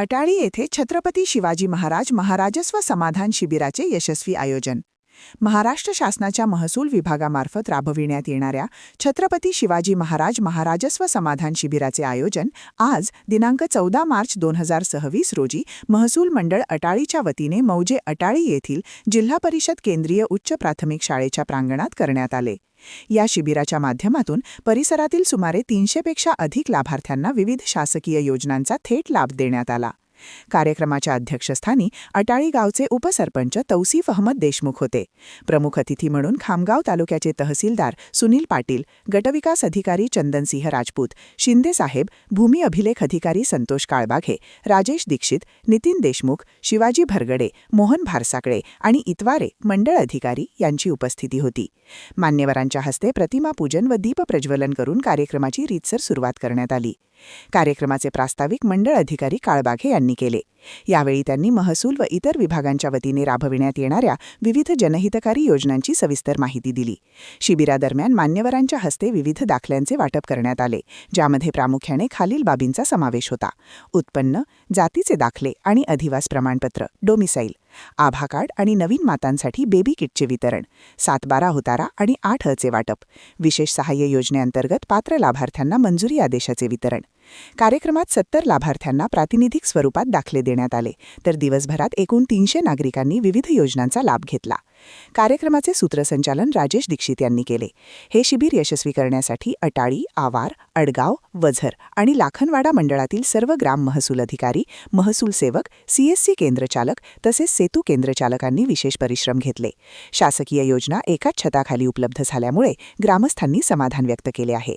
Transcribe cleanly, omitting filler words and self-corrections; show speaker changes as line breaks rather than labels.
अटाळी येथे छत्रपती शिवाजी महाराज महाराजस्व समाधान शिबिराचे यशस्वी आयोजन. महाराष्ट्र शासनाच्या महसूल विभागामार्फत राबविण्यात येणाऱ्या छत्रपती शिवाजी महाराज महाराजस्व समाधान शिबिराचे आयोजन आज दिनांक 14 मार्च 2026 रोजी महसूल मंडळ अटाळीच्या वतीने मौजे अटाळी येथील जिल्हा परिषद केंद्रीय उच्च प्राथमिक शाळेच्या प्रांगणात करण्यात आले. या शिबिराच्या माध्यमातून परिसरातील सुमारे 300 पेक्षा अधिक लाभार्थ्यांना विविध शासकीय योजनांचा थेट लाभ देण्यात आला. कार्यक्रमाच्या अध्यक्षस्थानी अटाळी गावचे उपसरपंच तौसिफ अहमद देशमुख होते. प्रमुख अतिथी म्हणून खामगाव तालुक्याचे तहसीलदार सुनील पाटील, गटविकास अधिकारी चंदनसिंह राजपूत, शिंदे साहेब, भूमी अभिलेख अधिकारी संतोष काळबाघे, राजेश दीक्षित, नितीन देशमुख, शिवाजी भरगडे, मोहन भारसाकळे आणि इतवारे मंडळ अधिकारी यांची उपस्थिती होती. मान्यवरांच्या हस्ते प्रतिमा पूजन व दीपप्रज्वलन करून कार्यक्रमाची रीतसर सुरुवात करण्यात आली. कार्यक्रमाचे प्रास्ताविक मंडळ अधिकारी काळबाघे यांनी केले. यावेळी त्यांनी महसूल व इतर विभागांच्या वतीने राबविण्यात येणाऱ्या विविध जनहितकारी योजनांची सविस्तर माहिती दिली. शिबिरादरम्यान मान्यवरांच्या हस्ते विविध दाखल्यांचे वाटप करण्यात आले, ज्यामध्ये प्रामुख्याने खालील बाबींचा समावेश होता: उत्पन्न, जातीचे दाखले आणि अधिवास प्रमाणपत्र, डोमिसाईल, आभा कार्ड आणि नवीन मातांसाठी बेबी किटचे वितरण, 7-12 होतारा आणि 8 वाटप, विशेष सहाय्य योजनेअंतर्गत पात्र लाभार्थ्यांना मंजुरी आदेशाचे वितरण. कार्यक्रमात 70 लाभार्थ्यांना प्रातिनिधिक स्वरूपात दाखले देण्यात आले, तर दिवसभरात एकूण 300 नागरिकांनी विविध योजनांचा लाभ घेतला. कार्यक्रमाचे सूत्रसंचालन राजेश दीक्षित यांनी केले. हे शिबिर यशस्वी करण्यासाठी अटाळी, आवार, अडगाव, वझर आणि लाखनवाडा मंडळातील सर्व ग्राम महसूल अधिकारी, महसूल सेवक, सीएससी केंद्रचालक तसेच सेतू केंद्रचालकांनी विशेष परिश्रम घेतले. शासकीय योजना एकाच छताखाली उपलब्ध झाल्यामुळे ग्रामस्थांनी समाधान व्यक्त केले आहे.